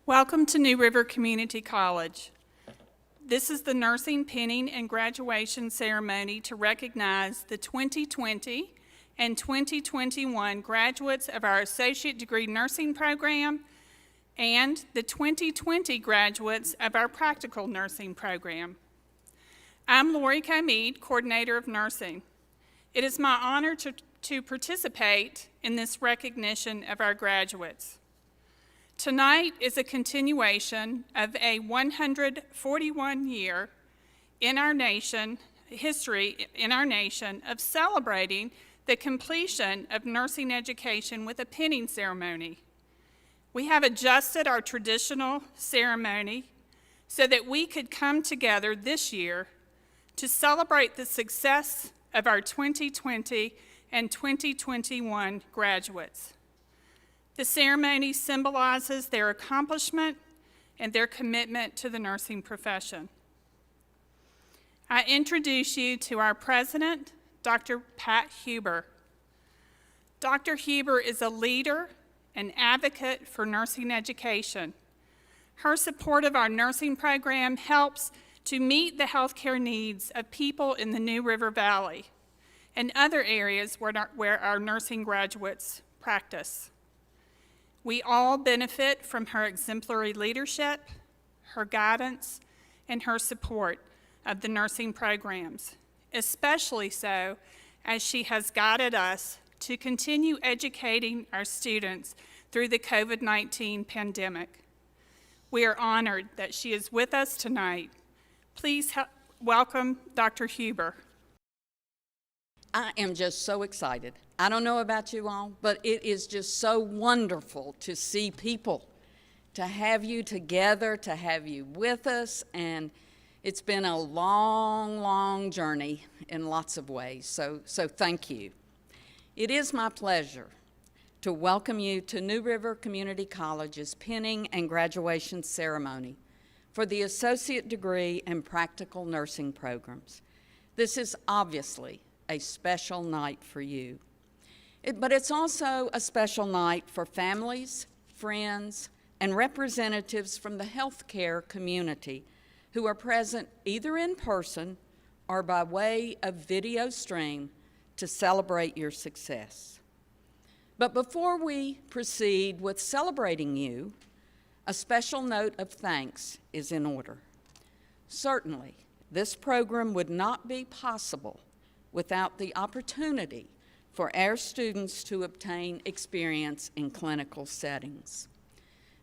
Welcome to New River Community College. This is the nursing pinning and graduation ceremony to recognize the 2020 and 2021 graduates of our Associate Degree Nursing Program and the 2020 graduates of our Practical Nursing Program. I'm Lori Comede, Coordinator of Nursing. It is my honor to participate in this recognition of our graduates. Tonight is a continuation of a 141-year history in our nation of celebrating the completion of nursing education with a pinning ceremony. We have adjusted our traditional ceremony so that we could come together this year to celebrate the success of our 2020 and 2021 graduates. The ceremony symbolizes their accomplishment and their commitment to the nursing profession. I introduce you to our president, Dr. Pat Huber. Dr. Huber is a leader and advocate for nursing education. Her support of our nursing program helps to meet the healthcare needs of people in the New River Valley and other areas where our nursing graduates practice. We all benefit from her exemplary leadership, her guidance, and her support of the nursing programs, especially so as she has guided us to continue educating our students through the COVID-19 pandemic. We are honored that she is with us tonight. Please welcome Dr. Huber. I am just so excited. I don't know about you all, but it is just so wonderful to see people, to have you together, to have you with us, and it's been a long, long journey in lots of ways, so thank you. It is my pleasure to welcome you to New River Community College's pinning and graduation ceremony for the Associate Degree and Practical Nursing programs. This is obviously a special night for you. But it's also a special night for families, friends, and representatives from the healthcare community who are present either in person or by way of video stream to celebrate your success. But before we proceed with celebrating you, a special note of thanks is in order. Certainly, this program would not be possible without the opportunity for our students to obtain experience in clinical settings.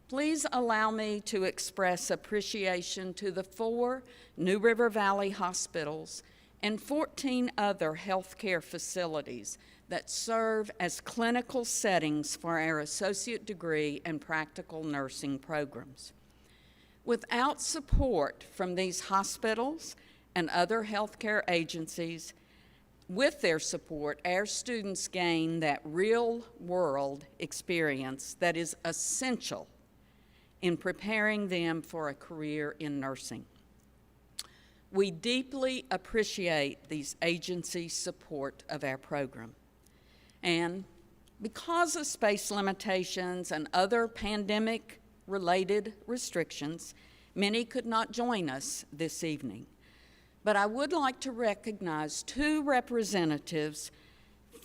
Please allow me to express appreciation to the 4 New River Valley hospitals and 14 other healthcare facilities that serve as clinical settings for our associate degree and practical nursing programs. Without support from these hospitals and other healthcare agencies, with their support, our students gain that real-world experience that is essential in preparing them for a career in nursing. We deeply appreciate these agencies' support of our program. And because of space limitations and other pandemic-related restrictions, many could not join us this evening. But I would like to recognize 2 representatives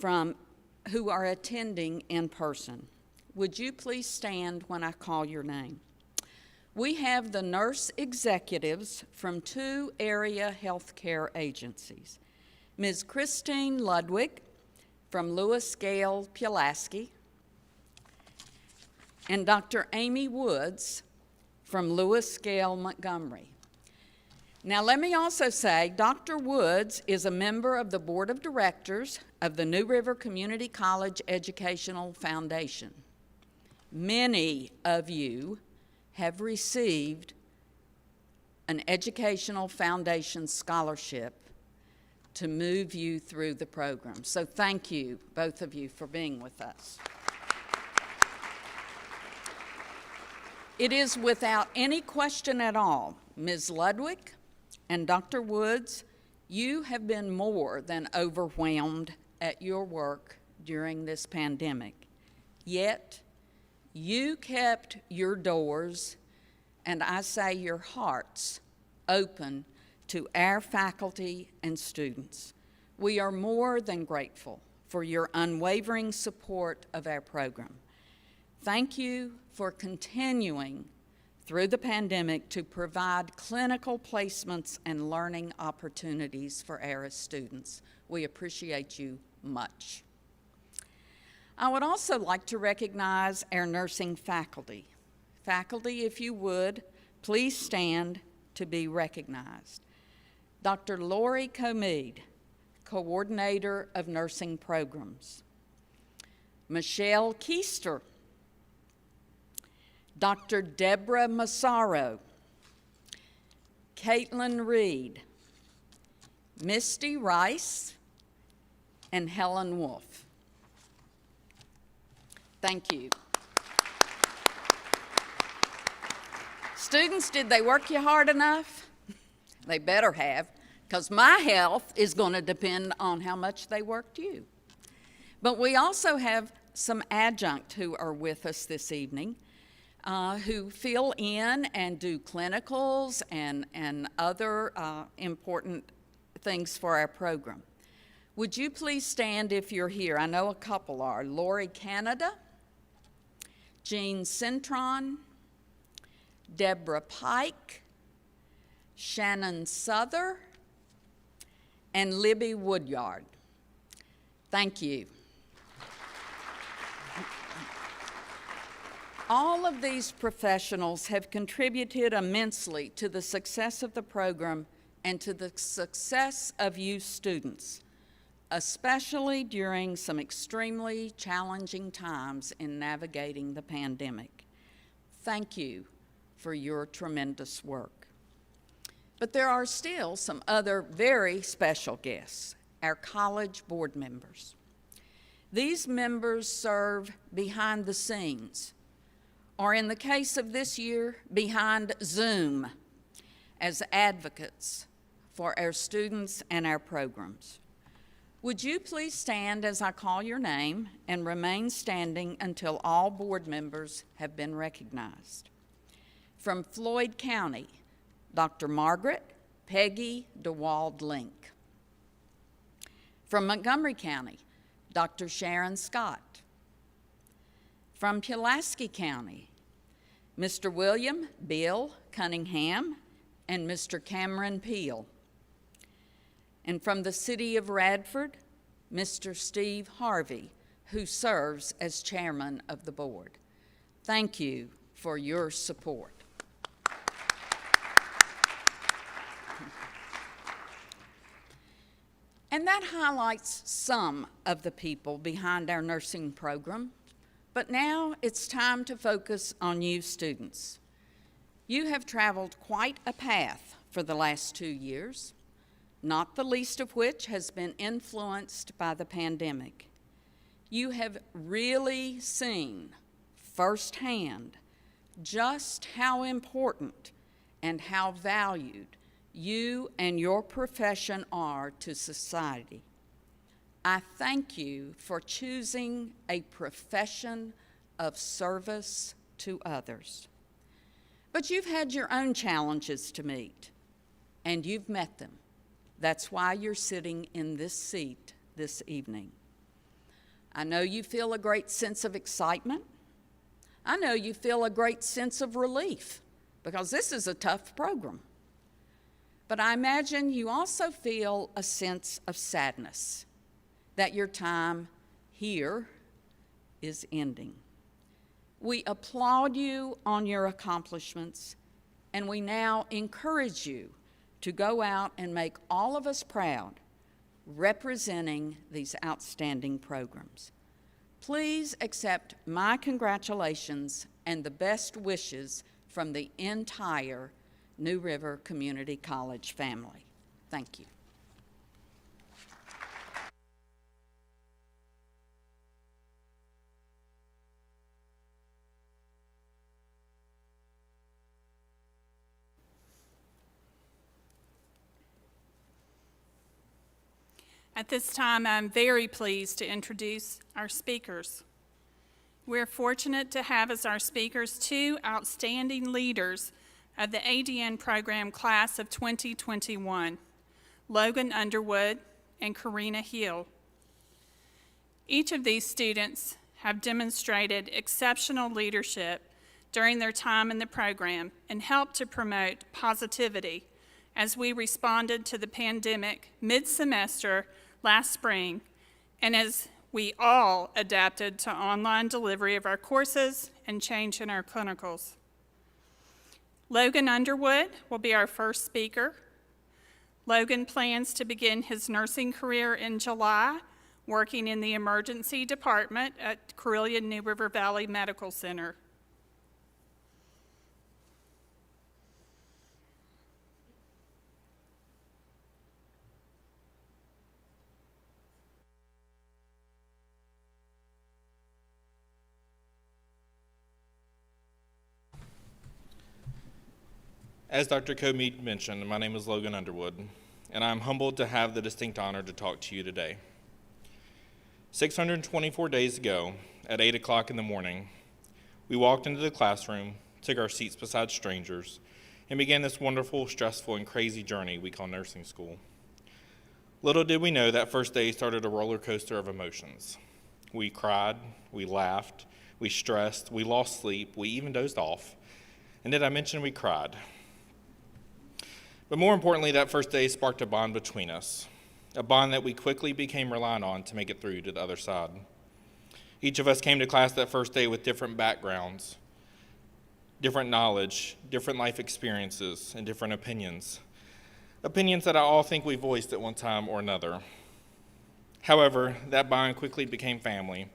who are attending in person. Would you please stand when I call your name? We have the nurse executives from 2 area healthcare agencies. Ms. Christine Ludwig from Lewis Gale Pulaski and Dr. Amy Woods from Lewis Gale Montgomery. Now, let me also say, Dr. Woods is a member of the Board of Directors of the New River Community College Educational Foundation. Many of you have received an Educational Foundation scholarship to move you through the program. So thank you, both of you, for being with us. It is without any question at all, Ms. Ludwig and Dr. Woods, you have been more than overwhelmed at your work during this pandemic. Yet, you kept your doors and I say your hearts, open to our faculty and students. We are more than grateful for your unwavering support of our program. Thank you for continuing through the pandemic to provide clinical placements and learning opportunities for our students. We appreciate you much. I would also like to recognize our nursing faculty. Faculty, if you would, please stand to be recognized. Dr. Lori Comede, Coordinator of Nursing Programs. Michelle Keister. Dr. Deborah Massaro. Caitlin Reed. Misty Rice, and Helen Wolf. Thank you. Students, did they work you hard enough? They better have, because my health is going to depend on how much they worked you. But we also have some adjunct who are with us this evening who fill in and do clinicals and other important things for our program. Would you please stand if you're here? I know a couple are. Lori Canada, Jean Cintron, Deborah Pike, Shannon Souther, and Libby Woodyard. Thank you. All of these professionals have contributed immensely to the success of the program and to the success of you students, especially during some extremely challenging times in navigating the pandemic. Thank you for your tremendous work. But there are still some other very special guests, our college board members. These members serve behind the scenes, or in the case of this year, behind Zoom, as advocates for our students and our programs. Would you please stand as I call your name and remain standing until all board members have been recognized? From Floyd County, Dr. Margaret Peggy DeWald Link. From Montgomery County, Dr. Sharon Scott. From Pulaski County, Mr. William Bill Cunningham and Mr. Cameron Peel. And from the city of Radford, Mr. Steve Harvey, who serves as chairman of the board. Thank you for your support. And that highlights some of the people behind our nursing program. But now it's time to focus on you students. You have traveled quite a path for the last 2 years, not the least of which has been influenced by the pandemic. You have really seen firsthand just how important and how valued you and your profession are to society. I thank you for choosing a profession of service to others. But you've had your own challenges to meet, and you've met them. That's why you're sitting in this seat this evening. I know you feel a great sense of excitement. I know you feel a great sense of relief, because this is a tough program. But I imagine you also feel a sense of sadness that your time here is ending. We applaud you on your accomplishments, and we now encourage you to go out and make all of us proud representing these outstanding programs. Please accept my congratulations and the best wishes from the entire New River Community College family. Thank you. At this time, I'm very pleased to introduce our speakers. We're fortunate to have as our speakers two outstanding leaders of the ADN program class of 2021, Logan Underwood and Karina Hill. Each of these students have demonstrated exceptional leadership during their time in the program and helped to promote positivity as we responded to the pandemic mid-semester last spring and as we all adapted to online delivery of our courses and change in our clinicals. Logan Underwood will be our first speaker. Logan plans to begin his nursing career in July, working in the emergency department at Carilion New River Valley Medical Center. As Dr. Comey mentioned, my name is Logan Underwood, and I'm humbled to have the distinct honor to talk to you today. 624 days ago, at 8 o'clock in the morning, we walked into the classroom, took our seats beside strangers, and began this wonderful, stressful, and crazy journey we call nursing school. Little did we know that first day started a roller coaster of emotions. We cried, we laughed, we stressed, we lost sleep, we even dozed off. And did I mention we cried? But more importantly, that first day sparked a bond between us, a bond that we quickly became reliant on to make it through to the other side. Each of us came to class that first day with different backgrounds, different knowledge, different life experiences, and different opinions. Opinions that I all think we voiced at one time or another. However, that bond quickly became family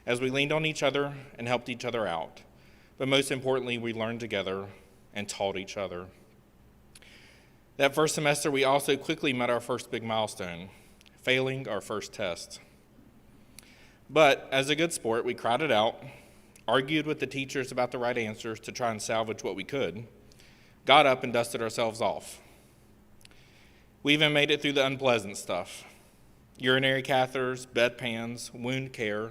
as we leaned on each other and helped each other out. But most importantly, we learned together and taught each other. That first semester, we also quickly met our first big milestone, failing our first test. But as a good sport, we cried it out, argued with the teachers about the right answers to try and salvage what we could, got up and dusted ourselves off. We even made it through the unpleasant stuff, urinary catheters, bedpans, wound care,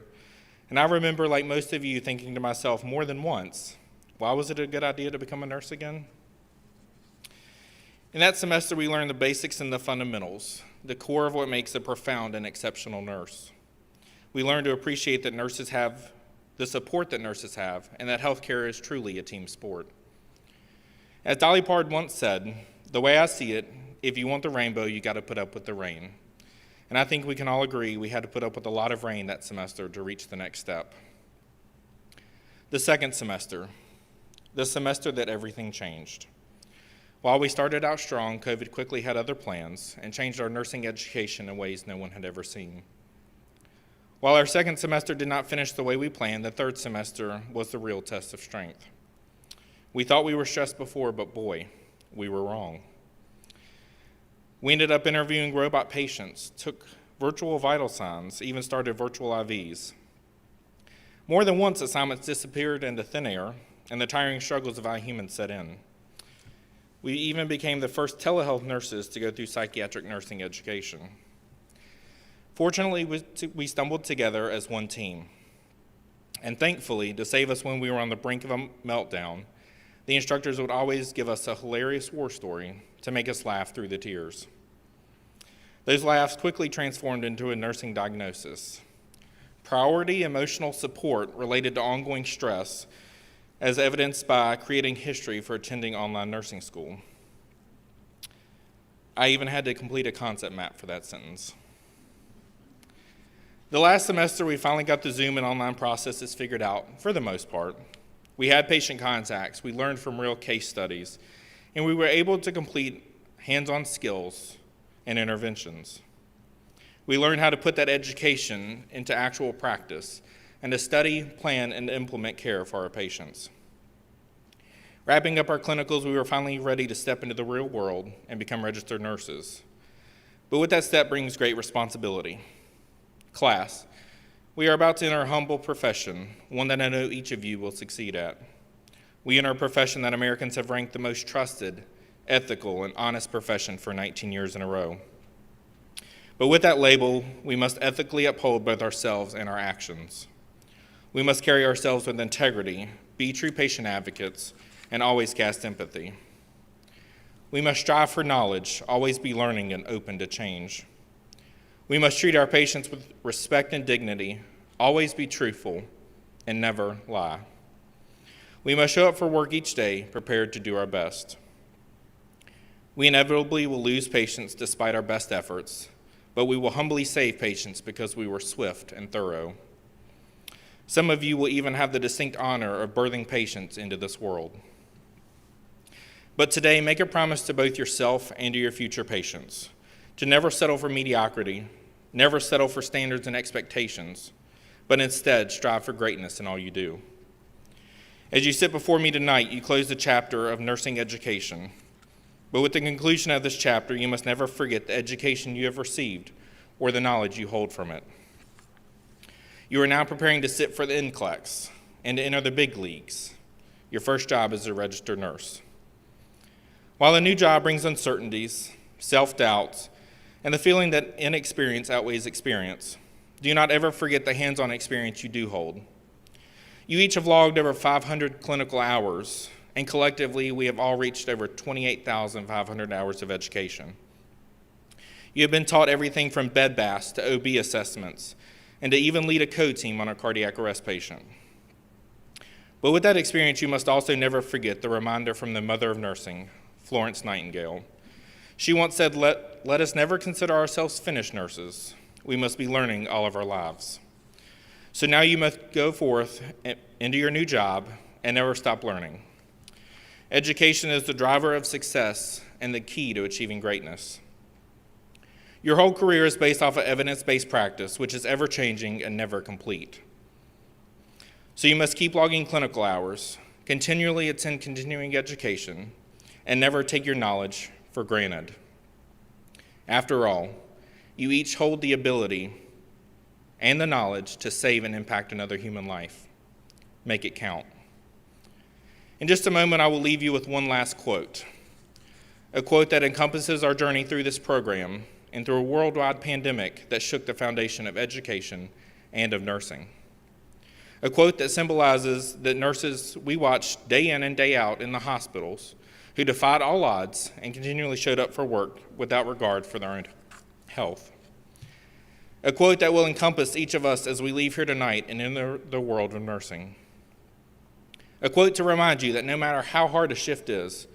and I remember, like most of you, thinking to myself more than once, why was it a good idea to become a nurse again? In that semester, we learned the basics and the fundamentals, the core of what makes a profound and exceptional nurse. We learned to appreciate that nurses have the support that nurses have, and that healthcare is truly a team sport. As Dolly Parton once said, the way I see it, if you want the rainbow, you got to put up with the rain. And I think we can all agree we had to put up with a lot of rain that semester to reach the next step. The second semester, the semester that everything changed. While we started out strong, COVID quickly had other plans and changed our nursing education in ways no one had ever seen. While our second semester did not finish the way we planned, the third semester was the real test of strength. We thought we were stressed before, but boy, we were wrong. We ended up interviewing robot patients, took virtual vital signs, even started virtual IVs. More than once, assignments disappeared into thin air, and the tiring struggles of iHuman set in. We even became the first telehealth nurses to go through psychiatric nursing education. Fortunately, we stumbled together as one team. And thankfully, to save us when we were on the brink of a meltdown, the instructors would always give us a hilarious war story to make us laugh through the tears. Those laughs quickly transformed into a nursing diagnosis. Priority emotional support related to ongoing stress, as evidenced by creating history for attending online nursing school. I even had to complete a concept map for that sentence. The last semester, we finally got the Zoom and online processes figured out, for the most part. We had patient contacts, we learned from real case studies, and we were able to complete hands-on skills and interventions. We learned how to put that education into actual practice and to study, plan, and implement care for our patients. Wrapping up our clinicals, we were finally ready to step into the real world and become registered nurses. But with that step brings great responsibility. Class, we are about to enter a humble profession, one that I know each of you will succeed at. We enter a profession that Americans have ranked the most trusted, ethical, and honest profession for 19 years in a row. But with that label, we must ethically uphold both ourselves and our actions. We must carry ourselves with integrity, be true patient advocates, and always cast empathy. We must strive for knowledge, always be learning and open to change. We must treat our patients with respect and dignity, always be truthful, and never lie. We must show up for work each day, prepared to do our best. We inevitably will lose patients despite our best efforts, but we will humbly save patients because we were swift and thorough. Some of you will even have the distinct honor of birthing patients into this world. But today, make a promise to both yourself and to your future patients to never settle for mediocrity, never settle for standards and expectations, but instead strive for greatness in all you do. As you sit before me tonight, you close the chapter of nursing education. But with the conclusion of this chapter, you must never forget the education you have received or the knowledge you hold from it. You are now preparing to sit for the NCLEX and to enter the big leagues. Your first job is a registered nurse. While a new job brings uncertainties, self-doubts, and the feeling that inexperience outweighs experience, do not ever forget the hands-on experience you do hold. You each have logged over 500 clinical hours, and collectively we have all reached over 28,500 hours of education. You have been taught everything from bed baths to OB assessments, and to even lead a code team on a cardiac arrest patient. But with that experience, you must also never forget the reminder from the mother of nursing, Florence Nightingale. She once said, let us never consider ourselves finished nurses. We must be learning all of our lives. So now you must go forth into your new job and never stop learning. Education is the driver of success and the key to achieving greatness. Your whole career is based off of evidence-based practice, which is ever-changing and never complete. So you must keep logging clinical hours, continually attend continuing education, and never take your knowledge for granted. After all, you each hold the ability and the knowledge to save and impact another human life. Make it count. In just a moment, I will leave you with one last quote, a quote that encompasses our journey through this program and through a worldwide pandemic that shook the foundation of education and of nursing. A quote that symbolizes the nurses we watched day in and day out in the hospitals who defied all odds and continually showed up for work without regard for their own health. A quote that will encompass each of us as we leave here tonight and enter the world of nursing. A quote to remind you that no matter how hard a shift is,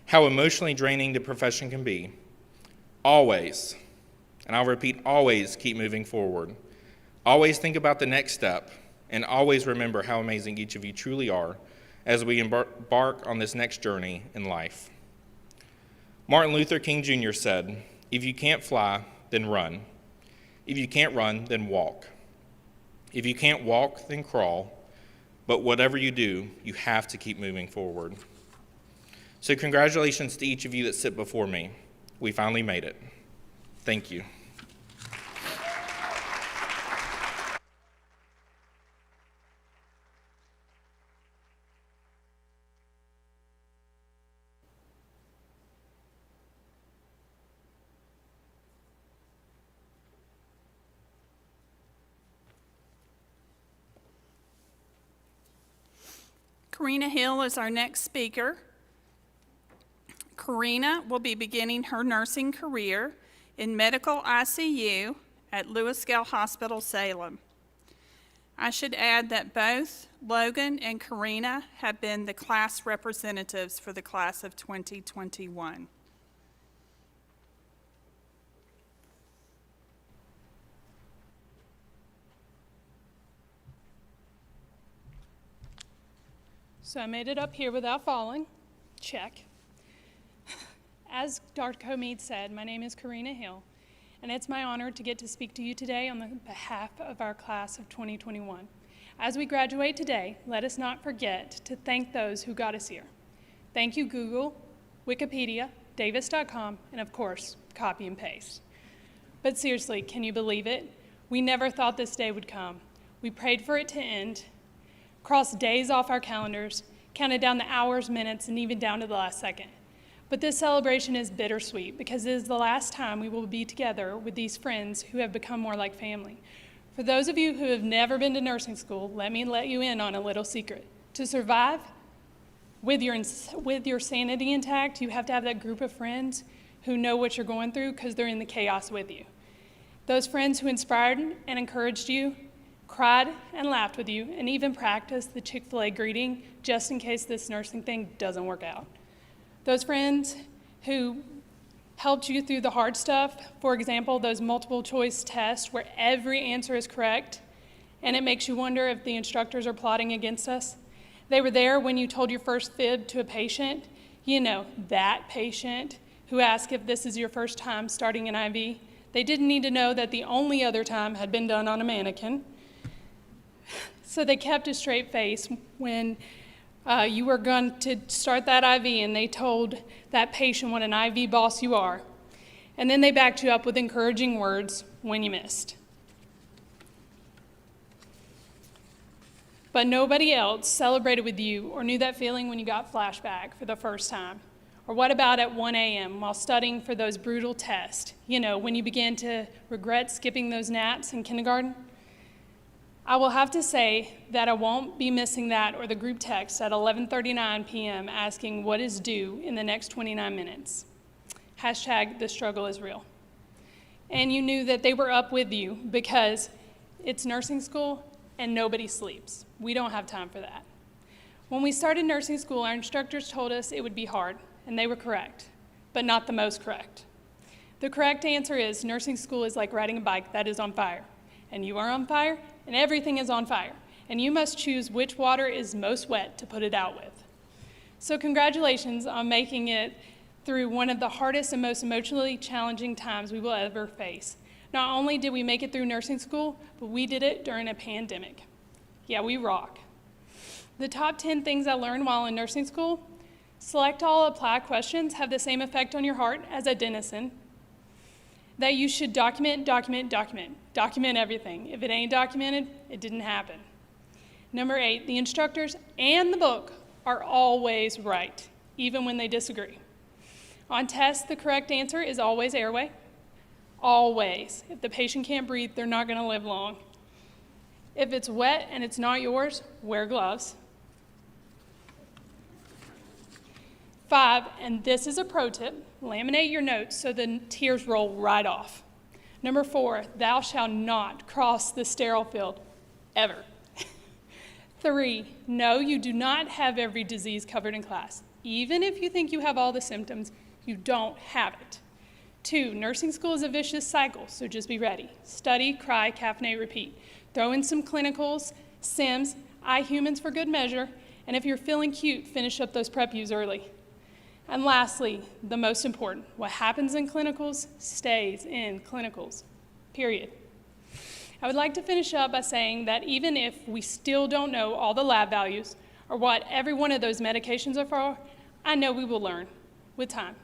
how emotionally draining the profession can be, always, and I'll repeat, always keep moving forward. Always think about the next step, and always remember how amazing each of you truly are as we embark on this next journey in life. Martin Luther King Jr. said, "If you can't fly, then run. If you can't run, then walk. If you can't walk, then crawl. But whatever you do, you have to keep moving forward." So congratulations to each of you that sit before me. We finally made it. Thank you. Karina Hill is our next speaker. Karina will be beginning her nursing career in medical ICU at Lewis Gale Hospital, Salem. I should add that both Logan and Karina have been the class representatives for the class of 2021. So I made it up here without falling. Check. As Dr. Comede said, my name is Karina Hill, and it's my honor to get to speak to you today on the behalf of our class of 2021. As we graduate today, let us not forget to thank those who got us here. Thank you, Google, Wikipedia, Davis.com, and of course, copy and paste. But seriously, can you believe it? We never thought this day would come. We prayed for it to end, crossed days off our calendars, counted down the hours, minutes, and even down to the last second. But this celebration is bittersweet because it is the last time we will be together with these friends who have become more like family. For those of you who have never been to nursing school, let me let you in on a little secret. To survive, with your sanity intact, you have to have that group of friends who know what you're going through because they're in the chaos with you. Those friends who inspired and encouraged you, cried and laughed with you, and even practiced the Chick-fil-A greeting just in case this nursing thing doesn't work out. Those friends who helped you through the hard stuff, for example, those multiple choice tests where every answer is correct, and it makes you wonder if the instructors are plotting against us. They were there when you told your first fib to a patient, you know, that patient who asked if this is your first time starting an IV. They didn't need to know that the only other time had been done on a mannequin. So they kept a straight face when you were going to start that IV and they told that patient what an IV boss you are. And then they backed you up with encouraging words when you missed. But nobody else celebrated with you or knew that feeling when you got flashback for the first time. Or what about at 1 a.m. while studying for those brutal tests? You know, when you began to regret skipping those naps in kindergarten? I will have to say that I won't be missing that or the group text at 11:39 p.m. asking what is due in the next 29 minutes. Hashtag the struggle is real. And you knew that they were up with you because it's nursing school and nobody sleeps. We don't have time for that. When we started nursing school, our instructors told us it would be hard, and they were correct, but not the most correct. The correct answer is nursing school is like riding a bike that is on fire, and you are on fire, and everything is on fire, and you must choose which water is most wet to put it out with. So congratulations on making it through one of the hardest and most emotionally challenging times we will ever face. Not only did we make it through nursing school, but we did it during a pandemic. Yeah, we rock. The top 10 things I learned while in nursing school: select all apply questions have the same effect on your heart as adenosine. That you should document everything. If it ain't documented, it didn't happen. Number 8, the instructors and the book are always right, even when they disagree. On tests, the correct answer is always airway. Always. If the patient can't breathe, they're not going to live long. If it's wet and it's not yours, wear gloves. 5, and this is a pro tip, laminate your notes so the tears roll right off. Number 4, thou shalt not cross the sterile field, ever. 3, no, you do not have every disease covered in class. Even if you think you have all the symptoms, you don't have it. 2, nursing school is a vicious cycle, so just be ready. Study, cry, caffeinate, repeat. Throw in some clinicals, sims, iHumans for good measure, and if you're feeling cute, finish up those prep U's early. And lastly, the most important, what happens in clinicals stays in clinicals, period. I would like to finish up by saying that even if we still don't know all the lab values or what every one of those medications are for, I know we will learn with time,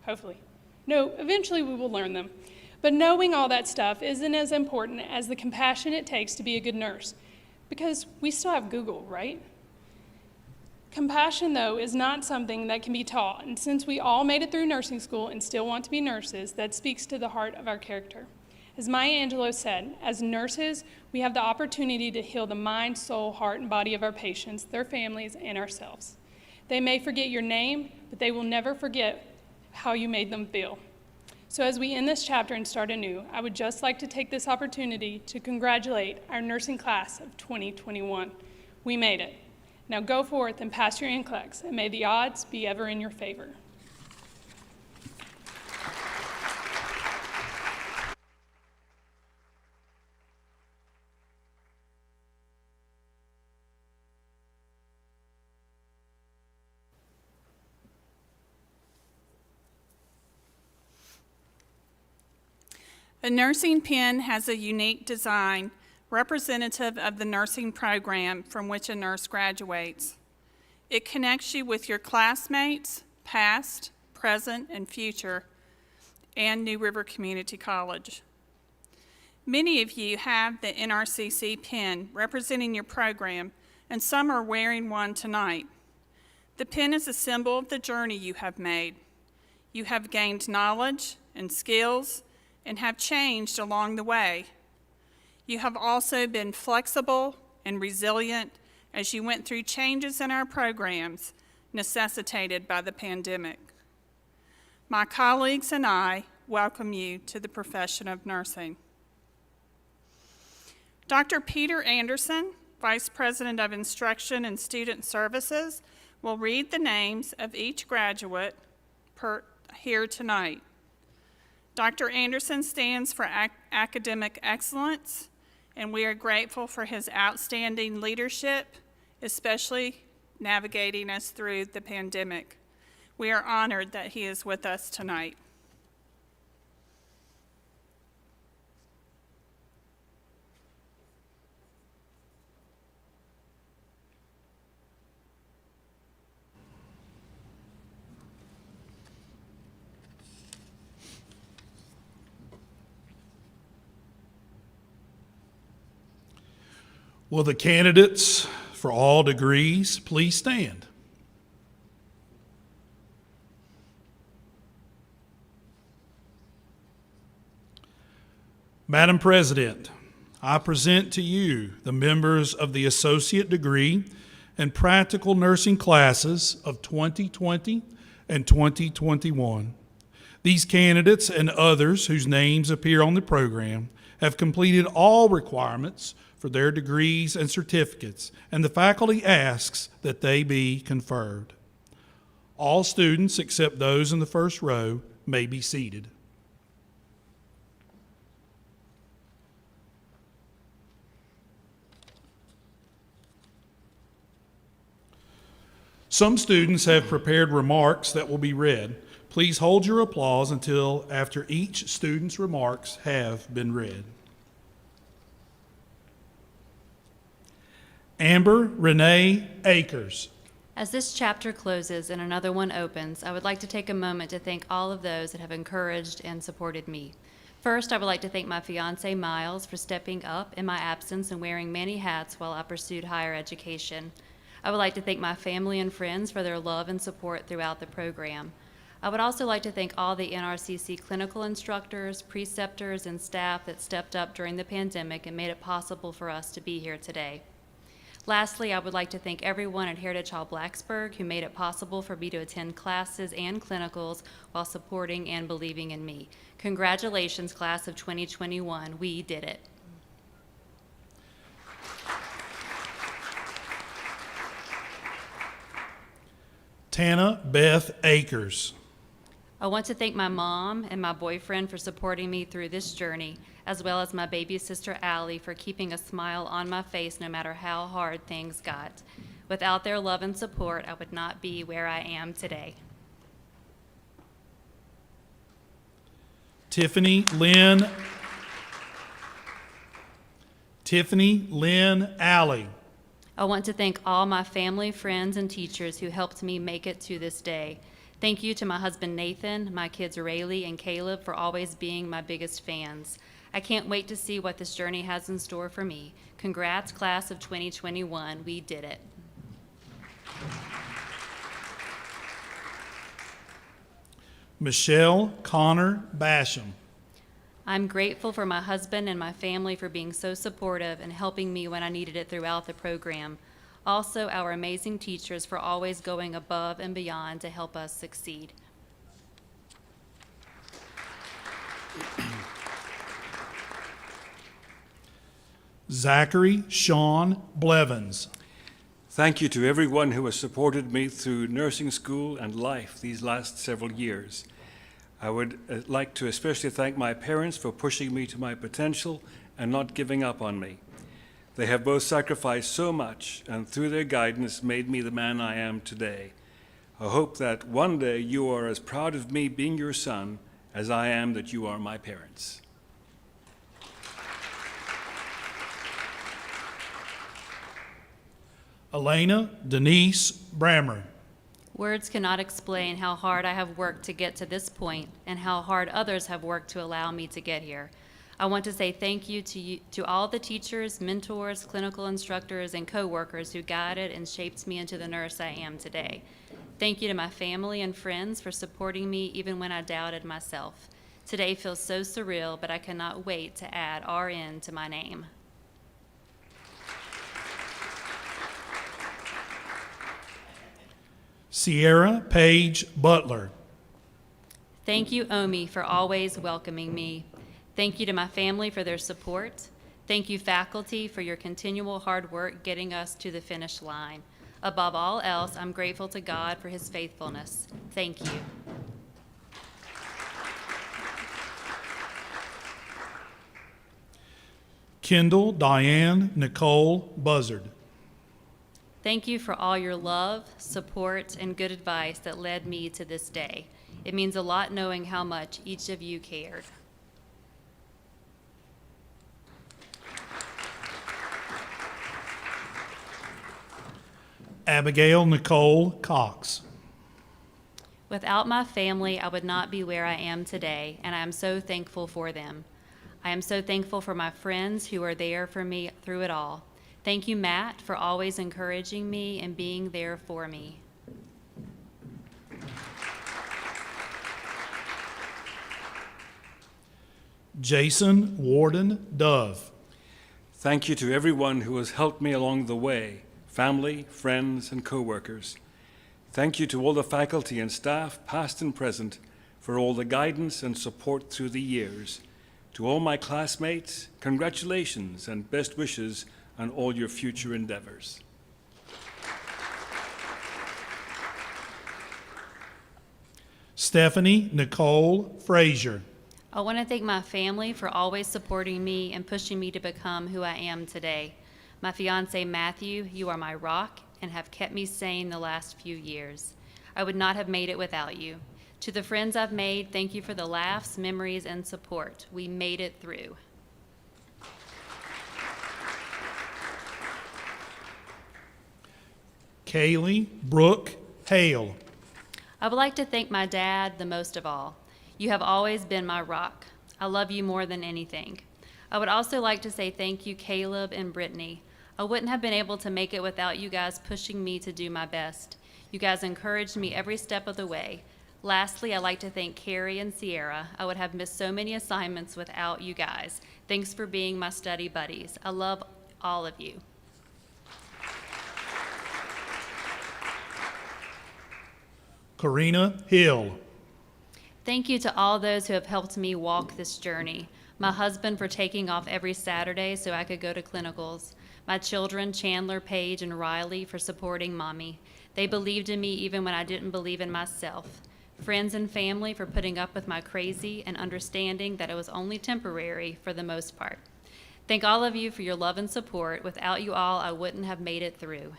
hopefully. No, eventually we will learn them. But knowing all that stuff isn't as important as the compassion it takes to be a good nurse, because we still have Google, right? Compassion, though, is not something that can be taught, and since we all made it through nursing school and still want to be nurses, that speaks to the heart of our character. As Maya Angelou said, as nurses, we have the opportunity to heal the mind, soul, heart, and body of our patients, their families, and ourselves. They may forget your name, but they will never forget how you made them feel. So as we end this chapter and start anew, I would just like to take this opportunity to congratulate our nursing class of 2021. We made it. Now go forth and pass your NCLEX, and may the odds be ever in your favor. A nursing pin has a unique design representative of the nursing program from which a nurse graduates. It connects you with your classmates, past, present, and future, and New River Community College. Many of you have the NRCC pin representing your program, and some are wearing one tonight. The pin is a symbol of the journey you have made. You have gained knowledge and skills and have changed along the way. You have also been flexible and resilient as you went through changes in our programs necessitated by the pandemic. My colleagues and I welcome you to the profession of nursing. Dr. Peter Anderson, Vice President of Instruction and Student Services, will read the names of each graduate here tonight. Dr. Anderson stands for academic excellence, and we are grateful for his outstanding leadership, especially navigating us through the pandemic. We are honored that he is with us tonight. Will the candidates for all degrees please stand? Madam President, I present to you the members of the associate degree and practical nursing classes of 2020 and 2021. These candidates and others whose names appear on the program have completed all requirements for their degrees and certificates, and the faculty asks that they be conferred. All students, except those in the first row, may be seated. Some students have prepared remarks that will be read. Please hold your applause until after each student's remarks have been read. Amber Renee Akers. As this chapter closes and another one opens, I would like to take a moment to thank all of those that have encouraged and supported me. First, I would like to thank my fiance, Miles, for stepping up in my absence and wearing many hats while I pursued higher education. I would like to thank my family and friends for their love and support throughout the program. I would also like to thank all the NRCC clinical instructors, preceptors, and staff that stepped up during the pandemic and made it possible for us to be here today. Lastly, I would like to thank everyone at Heritage Hall Blacksburg who made it possible for me to attend classes and clinicals while supporting and believing in me. Congratulations, class of 2021. We did it. Tana Beth Akers. I want to thank my mom and my boyfriend for supporting me through this journey, as well as my baby sister Allie for keeping a smile on my face no matter how hard things got. Without their love and support, I would not be where I am today. Tiffany Lynn Alley. I want to thank all my family, friends, and teachers who helped me make it to this day. Thank you to my husband Nathan, my kids Rayleigh and Caleb for always being my biggest fans. I can't wait to see what this journey has in store for me. Congrats, class of 2021. We did it. Michelle Connor Basham. I'm grateful for my husband and my family for being so supportive and helping me when I needed it throughout the program. Also, our amazing teachers for always going above and beyond to help us succeed. Zachary Sean Blevins. Thank you to everyone who has supported me through nursing school and life these last several years. I would like to especially thank my parents for pushing me to my potential and not giving up on me. They have both sacrificed so much and through their guidance made me the man I am today. I hope that one day you are as proud of me being your son as I am that you are my parents. Elena Denise Brammer. Words cannot explain how hard I have worked to get to this point and how hard others have worked to allow me to get here. I want to say thank you to all the teachers, mentors, clinical instructors, and coworkers who guided and shaped me into the nurse I am today. Thank you to my family and friends for supporting me even when I doubted myself. Today feels so surreal, but I cannot wait to add RN to my name. Sierra Paige Butler. Thank you, Omi, for always welcoming me. Thank you to my family for their support. Thank you, faculty, for your continual hard work getting us to the finish line. Above all else, I'm grateful to God for his faithfulness. Thank you. Kendall Diane Nicole Buzzard. Thank you for all your love, support, and good advice that led me to this day. It means a lot knowing how much each of you cared. Abigail Nicole Cox. Without my family, I would not be where I am today, and I am so thankful for them. I am so thankful for my friends who are there for me through it all. Thank you, Matt, for always encouraging me and being there for me. Jason Warden Dove. Thank you to everyone who has helped me along the way, family, friends, and coworkers. Thank you to all the faculty and staff, past and present, for all the guidance and support through the years. To all my classmates, congratulations and best wishes on all your future endeavors. Stephanie Nicole Frazier. I want to thank my family for always supporting me and pushing me to become who I am today. My fiance, Matthew, you are my rock and have kept me sane the last few years. I would not have made it without you. To the friends I've made, thank you for the laughs, memories, and support. We made it through. Kaylee Brooke Hale. I would like to thank my dad the most of all. You have always been my rock. I love you more than anything. I would also like to say thank you, Caleb and Brittany. I wouldn't have been able to make it without you guys pushing me to do my best. You guys encouraged me every step of the way. Lastly, I'd like to thank Carrie and Sierra. I would have missed so many assignments without you guys. Thanks for being my study buddies. I love all of you. Karina Hill. Thank you to all those who have helped me walk this journey. My husband for taking off every Saturday so I could go to clinicals. My children, Chandler, Paige, and Riley, for supporting Mommy. They believed in me even when I didn't believe in myself. Friends and family for putting up with my crazy and understanding that it was only temporary for the most part. Thank all of you for your love and support. Without you all, I wouldn't have made it through.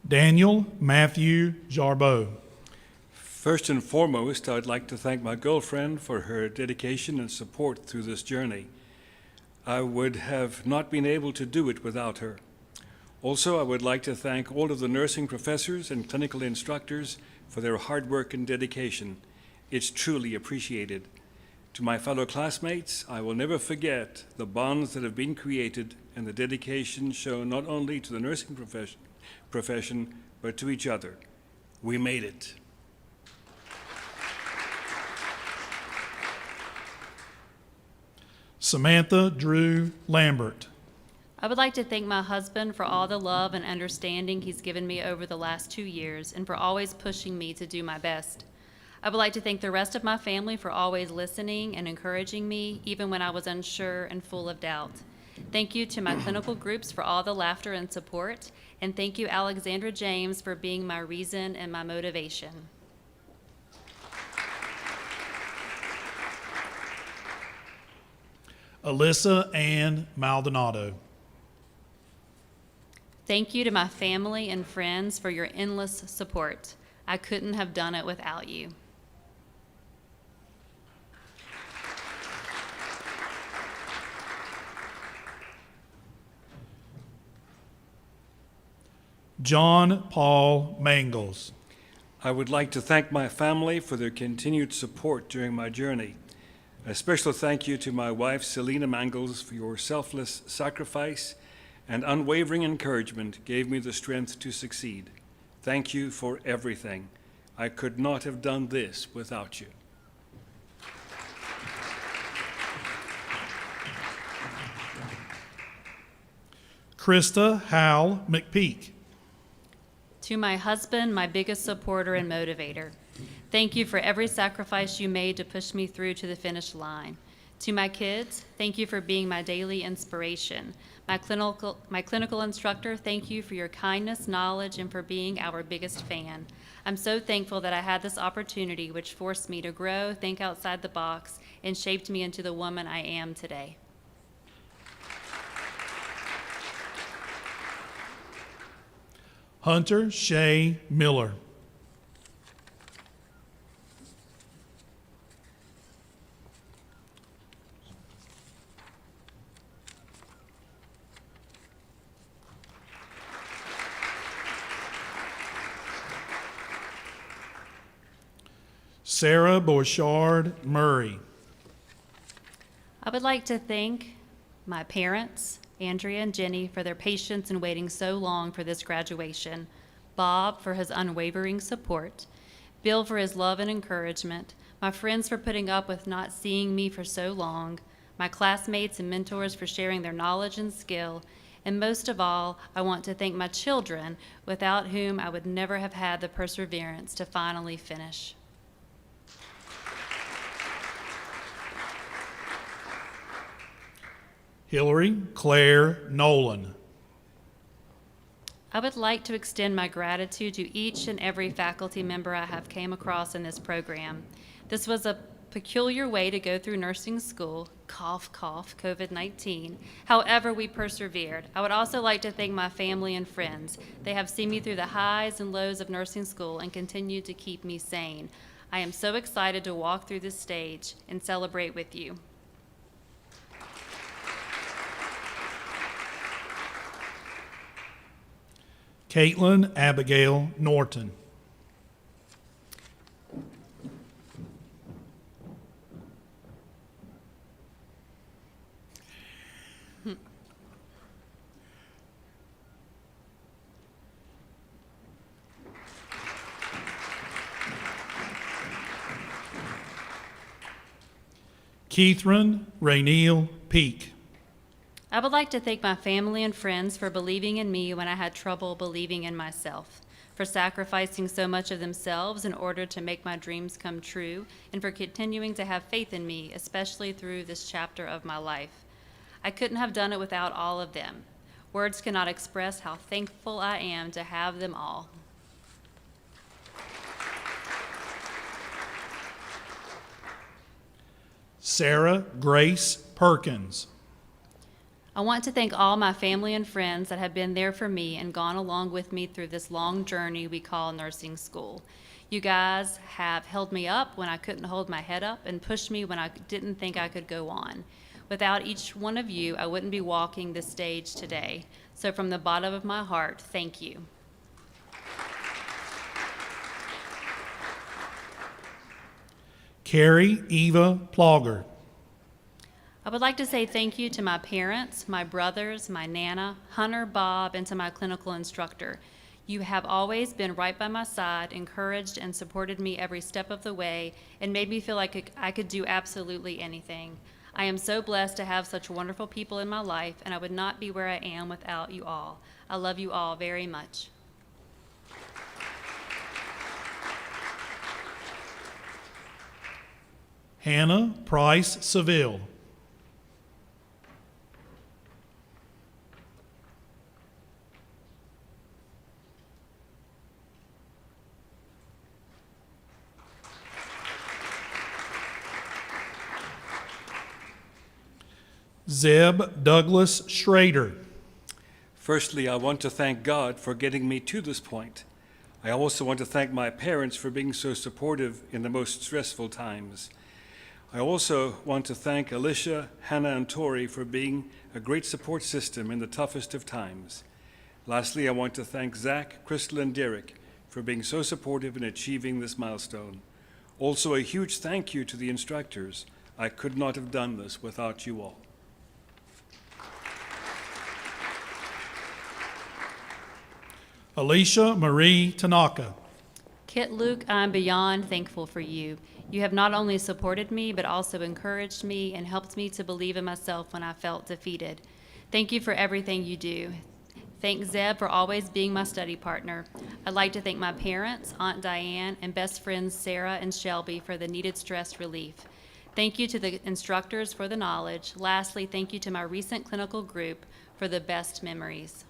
Daniel Matthew Jarboe. First and foremost, I'd like to thank my girlfriend for her dedication and support through this journey. I would have not been able to do it without her. Also, I would like to thank all of the nursing professors and clinical instructors for their hard work and dedication. It's truly appreciated. To my fellow classmates, I will never forget the bonds that have been created and the dedication shown not only to the nursing profession, but to each other. We made it. Samantha Drew Lambert. I would like to thank my husband for all the love and understanding he's given me over the last 2 years and for always pushing me to do my best. I would like to thank the rest of my family for always listening and encouraging me, even when I was unsure and full of doubt. Thank you to my clinical groups for all the laughter and support, and thank you, Alexandra James, for being my reason and my motivation. Alyssa Ann Maldonado. Thank you to my family and friends for your endless support. I couldn't have done it without you. John Paul Mangles. I would like to thank my family for their continued support during my journey. A special thank you to my wife, Selena Mangles, for your selfless sacrifice and unwavering encouragement gave me the strength to succeed. Thank you for everything. I could not have done this without you. Krista Hal McPeak. To my husband, my biggest supporter and motivator, thank you for every sacrifice you made to push me through to the finish line. To my kids, thank you for being my daily inspiration. My clinical instructor, thank you for your kindness, knowledge, and for being our biggest fan. I'm so thankful that I had this opportunity, which forced me to grow, think outside the box, and shaped me into the woman I am today. Hunter Shay Miller. Sarah Borchard Murray. I would like to thank my parents, Andrea and Jenny, for their patience in waiting so long for this graduation, Bob for his unwavering support, Bill for his love and encouragement, my friends for putting up with not seeing me for so long, my classmates and mentors for sharing their knowledge and skill, and most of all, I want to thank my children, without whom I would never have had the perseverance to finally finish. Hillary Claire Nolan. I would like to extend my gratitude to each and every faculty member I have came across in this program. This was a peculiar way to go through nursing school, cough, cough, COVID-19. However, we persevered. I would also like to thank my family and friends. They have seen me through the highs and lows of nursing school and continue to keep me sane. I am so excited to walk through this stage and celebrate with you. Caitlin Abigail Norton. Keithran Rainiel Peak. I would like to thank my family and friends for believing in me when I had trouble believing in myself, for sacrificing so much of themselves in order to make my dreams come true, and for continuing to have faith in me, especially through this chapter of my life. I couldn't have done it without all of them. Words cannot express how thankful I am to have them all. Sarah Grace Perkins. I want to thank all my family and friends that have been there for me and gone along with me through this long journey we call nursing school. You guys have held me up when I couldn't hold my head up and pushed me when I didn't think I could go on. Without each one of you, I wouldn't be walking this stage today. So from the bottom of my heart, thank you. Carrie Eva Plogger. I would like to say thank you to my parents, my brothers, my Nana, Hunter, Bob, and to my clinical instructor. You have always been right by my side, encouraged and supported me every step of the way, and made me feel like I could do absolutely anything. I am so blessed to have such wonderful people in my life, and I would not be where I am without you all. I love you all very much. Hannah Price Seville. Zeb Douglas Schrader. Firstly, I want to thank God for getting me to this point. I also want to thank my parents for being so supportive in the most stressful times. I also want to thank Alicia, Hannah, and Tori for being a great support system in the toughest of times. Lastly, I want to thank Zach, Crystal, and Derek for being so supportive in achieving this milestone. Also, a huge thank you to the instructors. I could not have done this without you all. Alicia Marie Tanaka. Kit Luke, I'm beyond thankful for you. You have not only supported me, but also encouraged me and helped me to believe in myself when I felt defeated. Thank you for everything you do. thank Zeb for always being my study partner. I'd like to thank my parents, Aunt Diane, and best friends Sarah and Shelby for the needed stress relief. Thank you to the instructors for the knowledge. Lastly, thank you to my recent clinical group for the best memories.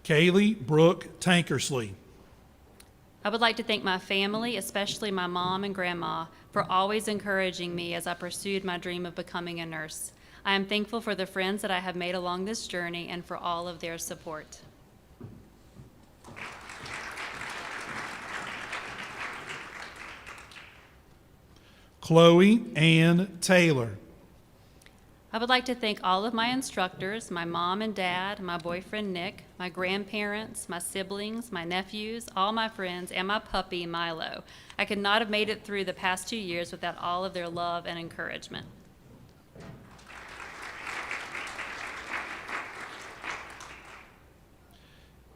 Kaylee Brooke Tankersley. I would like to thank my family, especially my mom and grandma, for always encouraging me as I pursued my dream of becoming a nurse. I am thankful for the friends that I have made along this journey and for all of their support. Chloe Ann Taylor. I would like to thank all of my instructors, my mom and dad, my boyfriend Nick, my grandparents, my siblings, my nephews, all my friends, and my puppy Milo. I could not have made it through the past 2 years without all of their love and encouragement.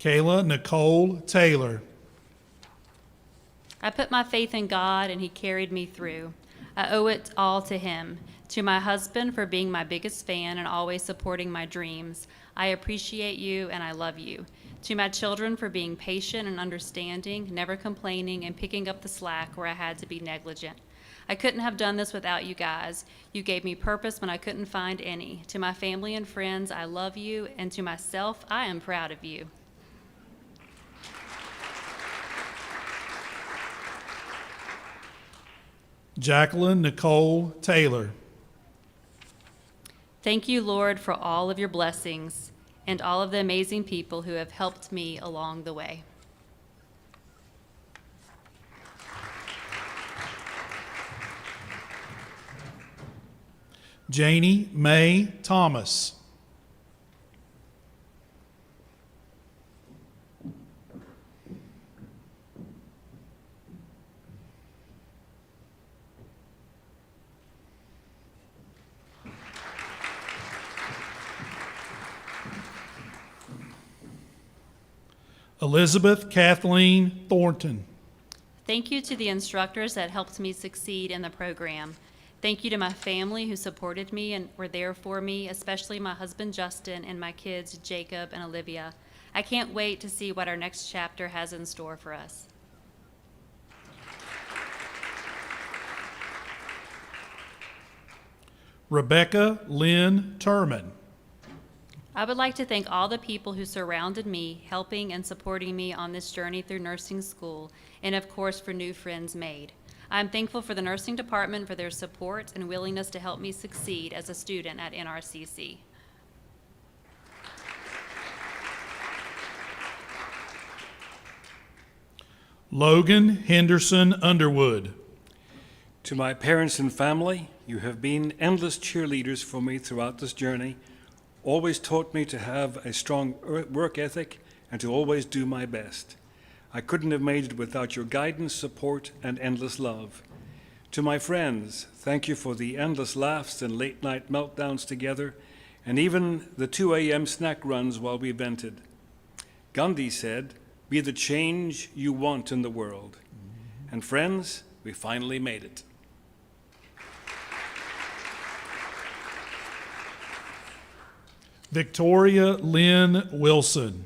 Kayla Nicole Taylor. I put my faith in God and He carried me through. I owe it all to Him. To my husband for being my biggest fan and always supporting my dreams. I appreciate you and I love you. To my children for being patient and understanding, never complaining, and picking up the slack where I had to be negligent. I couldn't have done this without you guys. You gave me purpose when I couldn't find any. To my family and friends, I love you, and to myself, I am proud of you. Jacqueline Nicole Taylor. Thank you, Lord, for all of your blessings and all of the amazing people who have helped me along the way. Janie Mae Thomas. Elizabeth Kathleen Thornton. Thank you to the instructors that helped me succeed in the program. Thank you to my family who supported me and were there for me, especially my husband Justin and my kids Jacob and Olivia. I can't wait to see what our next chapter has in store for us. Rebecca Lynn Turman. I would like to thank all the people who surrounded me, helping and supporting me on this journey through nursing school, and of course for new friends made. I am thankful for the nursing department for their support and willingness to help me succeed as a student at NRCC. Logan Henderson Underwood. To my parents and family, you have been endless cheerleaders for me throughout this journey, always taught me to have a strong work ethic and to always do my best. I couldn't have made it without your guidance, support, and endless love. To my friends, thank you for the endless laughs and late-night meltdowns together, and even the 2 a.m. snack runs while we vented. Gandhi said, "Be the change you want in the world." And friends, we finally made it. Victoria Lynn Wilson.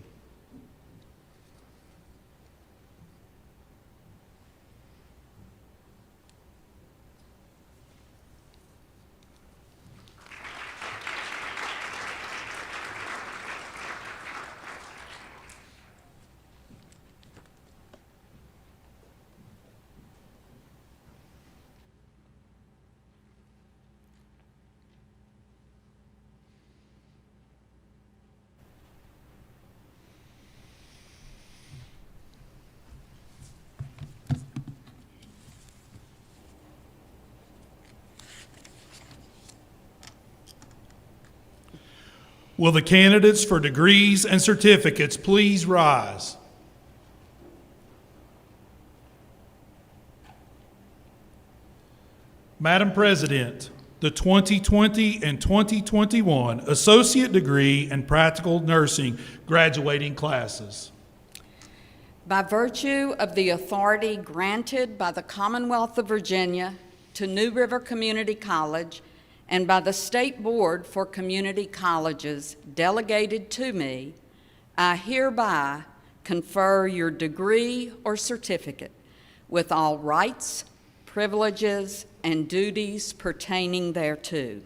Will the candidates for degrees and certificates please rise? Madam President, the 2020 and 2021 Associate Degree in Practical Nursing graduating classes. By virtue of the authority granted by the Commonwealth of Virginia to New River Community College and by the State Board for Community Colleges delegated to me, I hereby confer your degree or certificate with all rights, privileges, and duties pertaining thereto.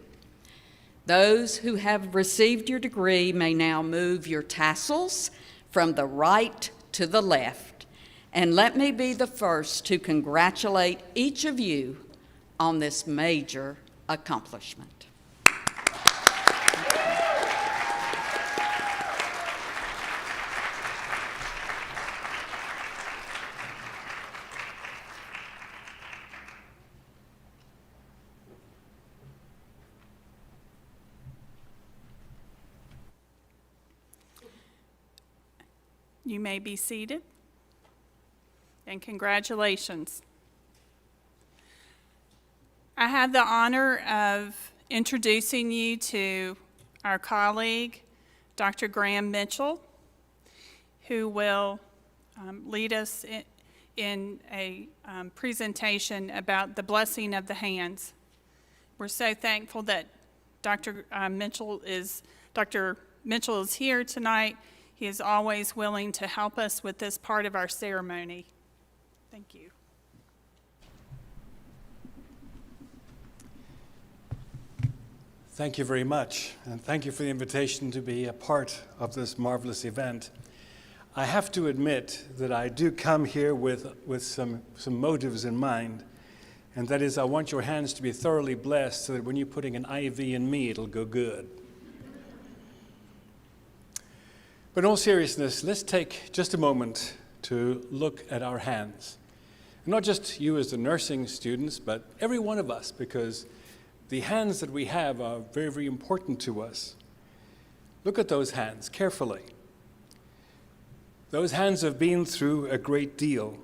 Those who have received your degree may now move your tassels from the right to the left. And let me be the first to congratulate each of you on this major accomplishment. You may be seated. And congratulations. I have the honor of introducing you to our colleague, Dr. Graham Mitchell, who will lead us in a presentation about the blessing of the hands. We're so thankful that Dr. Mitchell is here tonight. He is always willing to help us with this part of our ceremony. Thank you. Thank you very much, and thank you for the invitation to be a part of this marvelous event. I have to admit that I do come here with some motives in mind, and that is I want your hands to be thoroughly blessed so that when you're putting an IV in me, it'll go good. But in all seriousness, let's take just a moment to look at our hands. Not just you as the nursing students, but every one of us, because the hands that we have are very, very important to us. Look at those hands carefully. Those hands have been through a great deal.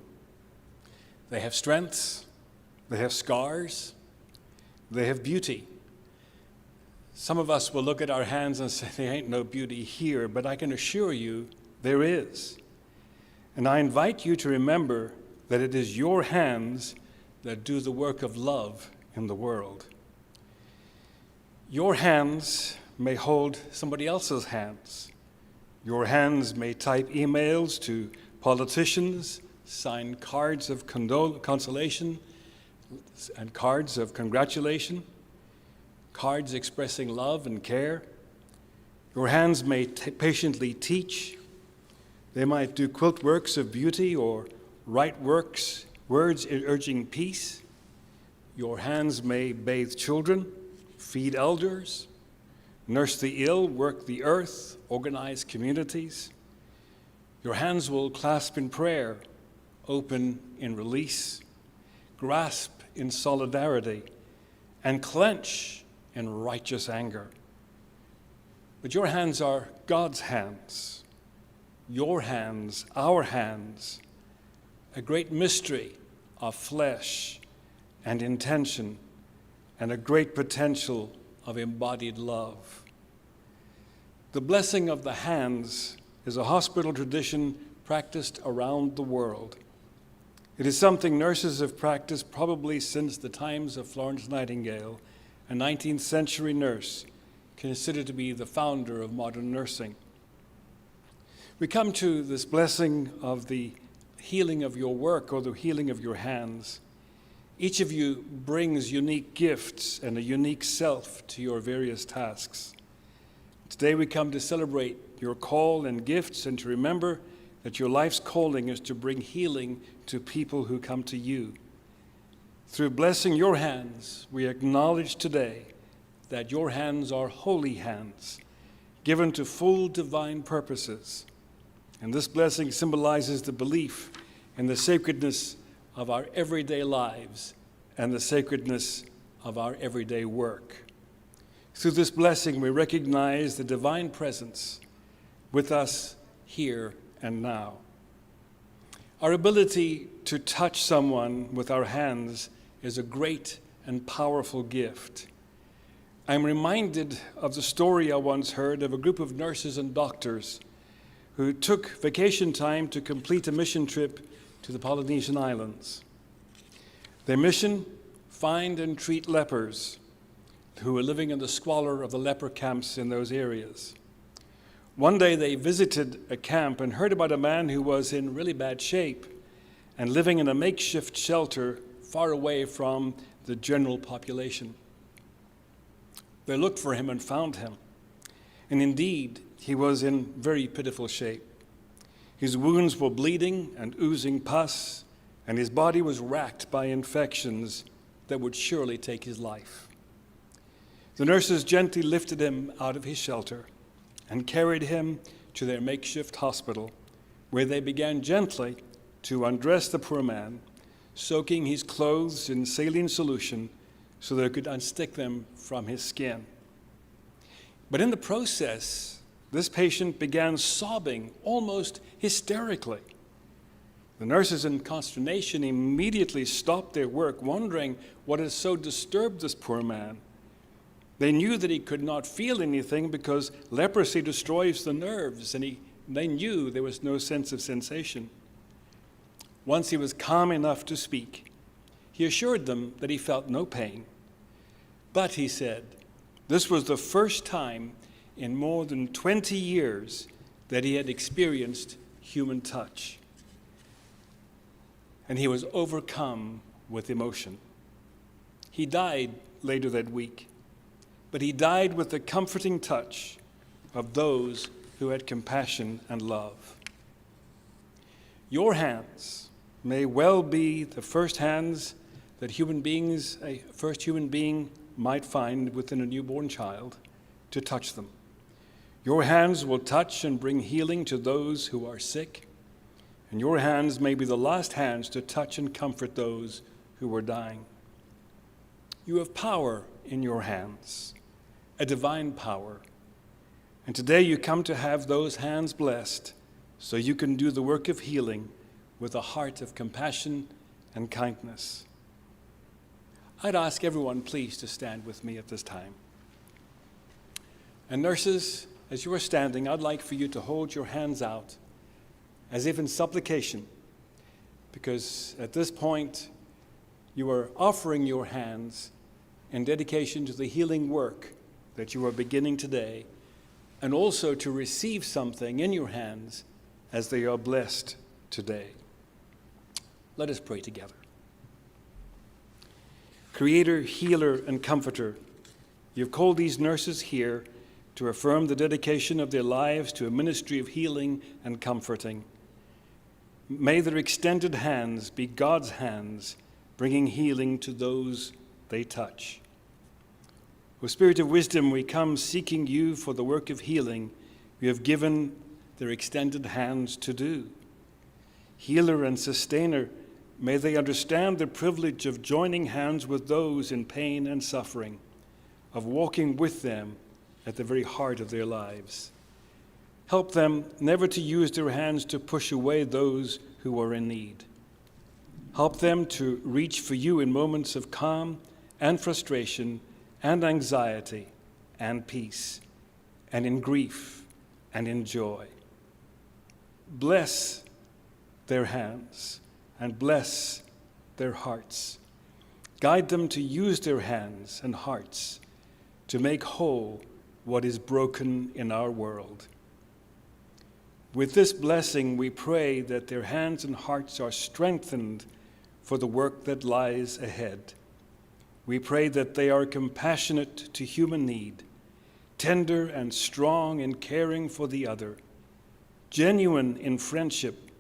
They have strengths, they have scars, they have beauty. Some of us will look at our hands and say, there ain't no beauty here, but I can assure you there is. And I invite you to remember that it is your hands that do the work of love in the world. Your hands may hold somebody else's hands. Your hands may type emails to politicians, sign cards of consolation and cards of congratulation, cards expressing love and care. Your hands may patiently teach. They might do quilt works of beauty or write words urging peace. Your hands may bathe children, feed elders, nurse the ill, work the earth, organize communities. Your hands will clasp in prayer, open in release, grasp in solidarity, and clench in righteous anger. But your hands are God's hands. Your hands, our hands, a great mystery of flesh and intention, and a great potential of embodied love. The blessing of the hands is a hospital tradition practiced around the world. It is something nurses have practiced probably since the times of Florence Nightingale, a 19th century nurse considered to be the founder of modern nursing. We come to this blessing of the healing of your work or the healing of your hands. Each of you brings unique gifts and a unique self to your various tasks. Today we come to celebrate your call and gifts and to remember that your life's calling is to bring healing to people who come to you. Through blessing your hands, we acknowledge today that your hands are holy hands, given to full divine purposes. And this blessing symbolizes the belief in the sacredness of our everyday lives and the sacredness of our everyday work. Through this blessing, we recognize the divine presence with us here and now. Our ability to touch someone with our hands is a great and powerful gift. I'm reminded of the story I once heard of a group of nurses and doctors who took vacation time to complete a mission trip to the Polynesian Islands. Their mission, find and treat lepers. who were living in the squalor of the leper camps in those areas. One day they visited a camp and heard about a man who was in really bad shape and living in a makeshift shelter far away from the general population. They looked for him and found him. And indeed, he was in very pitiful shape. His wounds were bleeding and oozing pus, and his body was racked by infections that would surely take his life. The nurses gently lifted him out of his shelter and carried him to their makeshift hospital, where they began gently to undress the poor man, soaking his clothes in saline solution so they could unstick them from his skin. But in the process, this patient began sobbing almost hysterically. The nurses, in consternation, immediately stopped their work, wondering what had so disturbed this poor man. They knew that he could not feel anything because leprosy destroys the nerves, and they knew there was no sense of sensation. Once he was calm enough to speak, he assured them that he felt no pain. But, he said, this was the first time in more than 20 years that he had experienced human touch. And he was overcome with emotion. He died later that week, but he died with the comforting touch of those who had compassion and love. Your hands may well be the first hands that a first human being might find within a newborn child to touch them. Your hands will touch and bring healing to those who are sick, and your hands may be the last hands to touch and comfort those who are dying. You have power in your hands, a divine power, and today you come to have those hands blessed so you can do the work of healing with a heart of compassion and kindness. I'd ask everyone, please, to stand with me at this time. And nurses, as you are standing, I'd like for you to hold your hands out as if in supplication, because at this point, you are offering your hands in dedication to the healing work that you are beginning today, and also to receive something in your hands as they are blessed today. Let us pray together. Creator, healer, and comforter, you've called these nurses here to affirm the dedication of their lives to a ministry of healing and comforting. May their extended hands be God's hands, bringing healing to those they touch. O Spirit of wisdom, we come seeking you for the work of healing you have given their extended hands to do. Healer and sustainer, may they understand the privilege of joining hands with those in pain and suffering, of walking with them at the very heart of their lives. Help them never to use their hands to push away those who are in need. Help them to reach for you in moments of calm and frustration and anxiety and peace, and in grief and in joy. Bless their hands and bless their hearts. Guide them to use their hands and hearts to make whole what is broken in our world. With this blessing, we pray that their hands and hearts are strengthened for the work that lies ahead. We pray that they are compassionate to human need, tender and strong in caring for the other, genuine in friendship,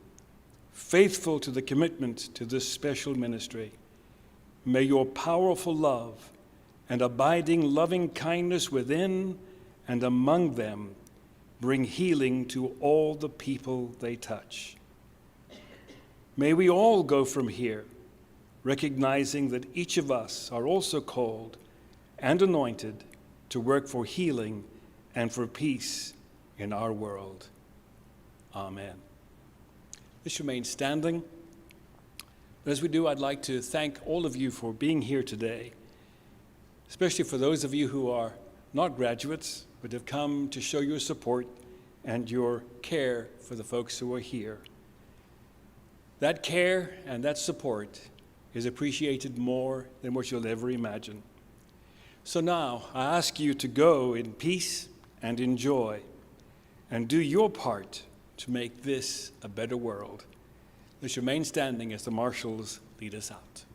faithful to the commitment to this special ministry. May your powerful love and abiding loving kindness within and among them bring healing to all the people they touch. May we all go from here recognizing that each of us are also called and anointed to work for healing and for peace in our world. Amen. Let's remain standing. But as we do, I'd like to thank all of you for being here today, especially for those of you who are not graduates, but have come to show your support and your care for the folks who are here. That care and that support is appreciated more than what you'll ever imagine. So now I ask you to go in peace and in joy, and do your part to make this a better world. Let's remain standing as the marshals lead us out.